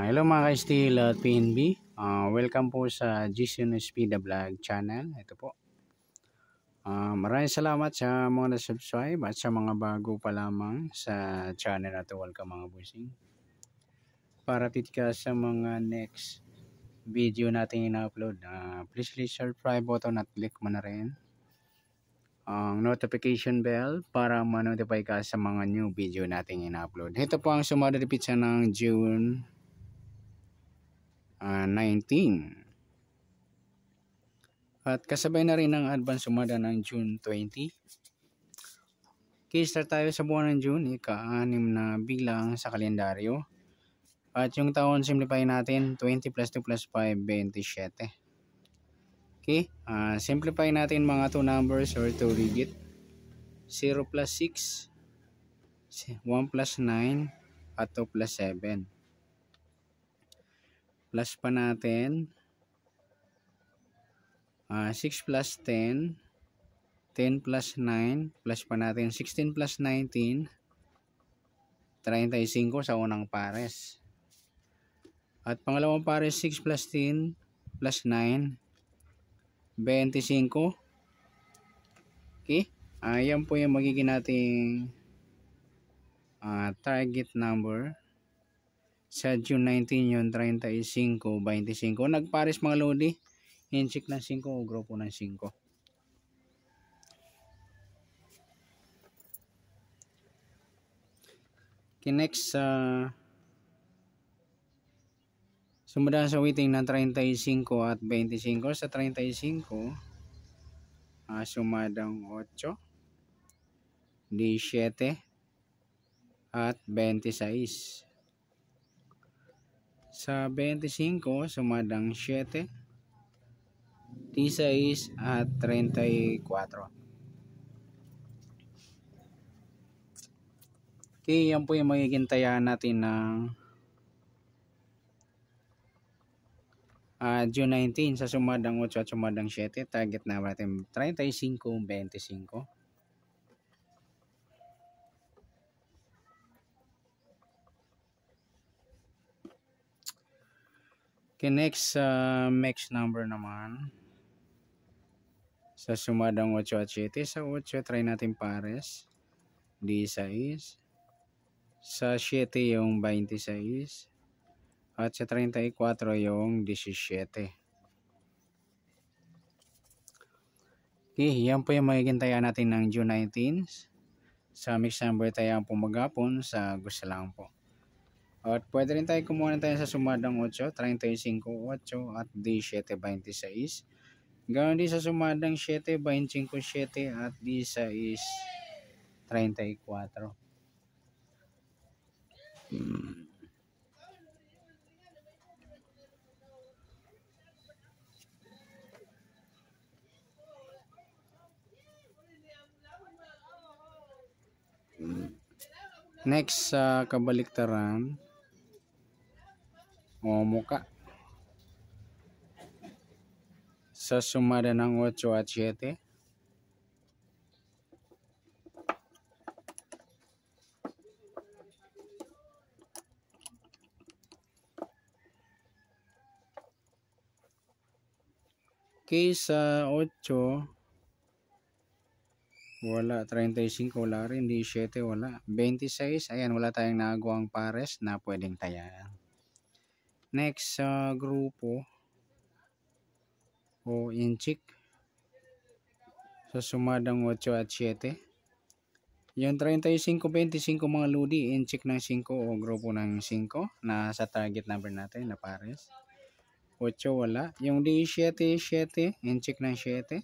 Hello mga ka-Steel at PNB. Welcome po sa GCNSP The Vlog channel. Ito po. Maraming salamat sa mga na-subscribe at sa mga bago pa lamang sa channel na ito. Welcome mga busing. Para titka sa mga next video natin ina-upload, please click subscribe button at click mo na rin ang notification bell para ma-notify ka sa mga new video natin ina-upload. Ito po ang sumunod na pizza ng June 19. At kasabay na rin ang advance sumada ng June 20. Okay, start tayo sa buwan ng June, ika-6 na bilang sa kalendaryo. At yung taon, simplify natin, 20 plus 2 plus 5, 27. Okay, simplify natin mga 2 numbers or 2 digit. 0 plus 6, 1 plus 9, at 2 plus 7. Plus pa natin, 6 plus 10, 10 plus 9, plus pa natin 16 plus 19, 35 sa unang pares. At pangalawang pares, 6 plus 10 plus 9, 25. Okay, yan po yung magiging nating target number. Sa June 19 yun, 35, 25. Nagpares mga lodi, incheck ng 5 o grupo ng 5. Okay, next, sumunod sa weighting ng 35 at 25. Sa 35, sumadang 8, 17, at 26. Sa 25, sumadang 7, 16, at 34. Okay, yan po yung magiging tayaan natin ng June 19 sa sumadang 8 at sumadang 7. Target na natin 35, 25. Okay, next, mix number naman. Sa sumadang 8 at 7. Sa 8, try natin pares. 16. Sa 7 yung 26. At sa 34 yung 17. Okay, yan po yung magiging taya natin ng June 19. Sa mix number tayaan po maghapon sa gusto lang po. At pwede rin tayo kumuha tayo sa sumadang 8, 35, 8 at 17, 26. Ganoon din sa sumadang 7, 25, 7 at 16, 34. Next, sa kabaliktaran o muka. Sa sumada ng 8 at 7. Okay, sa 8, wala. 35, wala rin. 17, wala. 26, ayan, wala tayong nagawa pares na pwedeng tayaan. Next, sa grupo o inchik. Sa sumadang 8 at 7. Yung 35, 25 mga ludi, inchik ng 5 o grupo ng 5 na sa target number natin na pares. 8, wala. Yung 17, 7, inchik ng 7.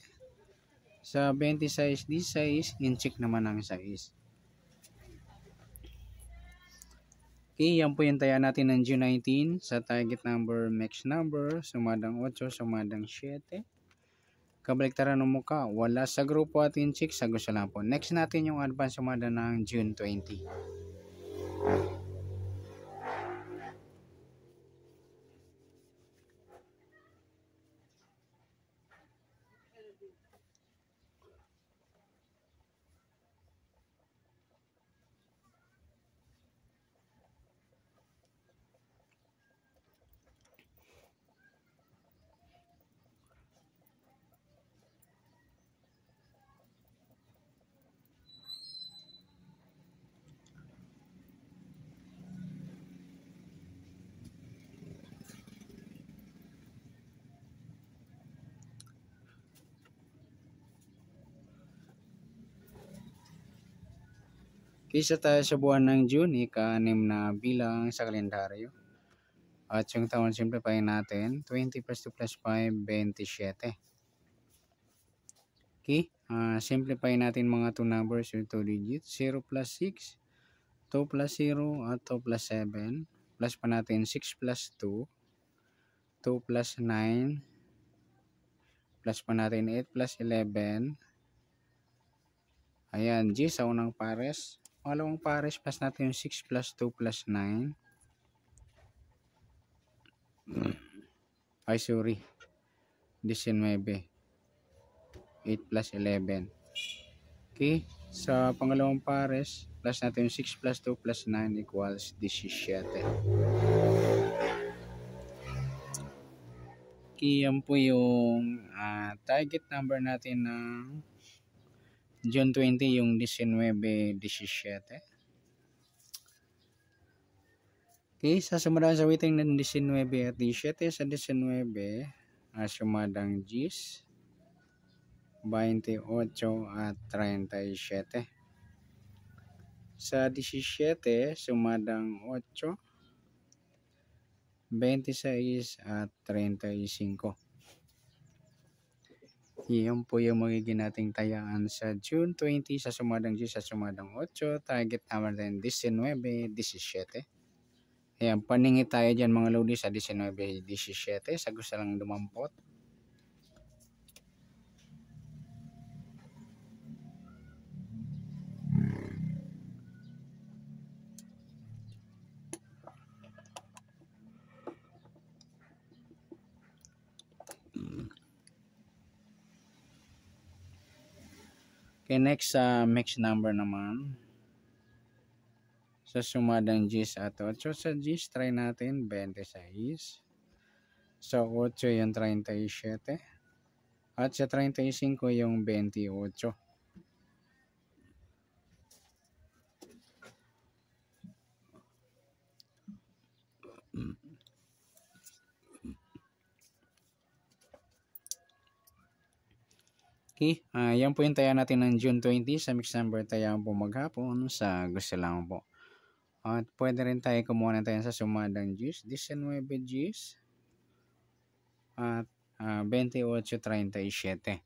Sa 26, 16, inchik naman ng 6. Okay, yan po yung taya natin ng June 19 sa target number, mix number, sumadang 8, sumadang 7. Kabaliktaran ng muka, wala sa grupo at inchik, sa gusto lang po. Next natin yung advance sumada ng June 20. Kisa tayo sa buwan ng June, ika-6 na bilang sa kalendaryo. At yung taon simplify natin, 20 plus 2 plus 5, 27. Okay, simplify natin mga 2 numbers yung 2 digits. 0 plus 6, 2 plus 0 at 2 plus 7. Plus pa natin 6 plus 2, 2 plus 9. Plus pa natin 8 plus 11. Ayan, G sa unang pares. Pangalawang pares, plus natin yung 6 plus 2 plus 9. Ay, sorry. 19. 8 plus 11. Okay. Sa pangalawang pares, plus natin yung 6 plus 2 plus 9 equals 17. Okay, yan po yung target number natin ng June 20, yung 19, 17. Okay, sa sumadang sa waiting ng 19 at 17 sa 19, sumadang Gs, 28 at 37. Sa 17, sumadang 8, 26 at 35. Iyon po yung magiging nating tayaan sa June 20 sa sumadang Gs sa sumadang 8. Target naman din 19, 17. Ayan, paningit tayo dyan mga lodi sa 19, 17. Sa gusto lang dumampot. Okay, next mixed number naman. Sa sumadang Gs at 8. Sa Gs, try natin 26. Sa 8 yung 37. At sa 35 yung 28. Okay, yan po yung taya natin ng June 20 sa mixed number taya po maghapon sa gusto lang po. At pwede rin tayo kumuha na tayo sa sumadang Gs, 19 Gs at 28-37.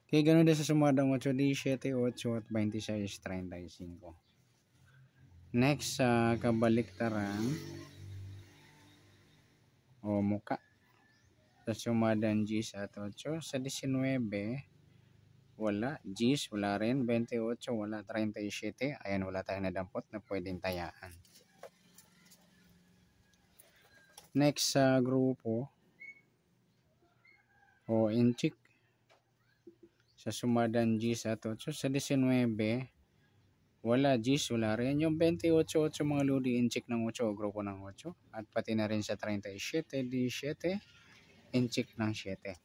Okay, ganun din sa sumadang 8, 17, 8 at 26-35. Next, kabaliktaran o muka. Sa sumadang Gs at 8. Sa 19, wala. Gs, wala rin. 28, wala. 37. Ayan, wala tayong nadampot na pwedeng tayaan. Next sa grupo o inchik. Sa sumadang Gs at 8. Sa 19, wala. Gs, wala rin. Yung 28, mga lodi, inchik ng 8 o grupo ng 8. At pati na rin sa 37, 17, inchik ng 7.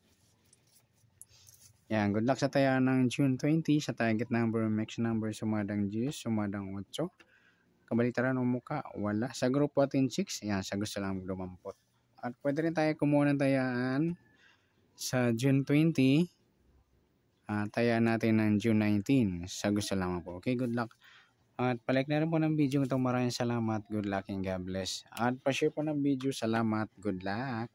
Yan, good luck sa tayaan ng June 20 sa target number, mixed number, sumadang Gs, sumadang 8. Kabalitaran o muka, wala. Sa grupo at inchik, yan, sa gusto lang lumampot. At pwede rin tayo kumuha ng tayaan sa June 20. Tayaan natin ng June 19 sa gusto lang po. Okay, good luck. At palike na rin po ng video ito. Maraming salamat. Good luck and God bless. At pa-share po ng video. Salamat. Good luck.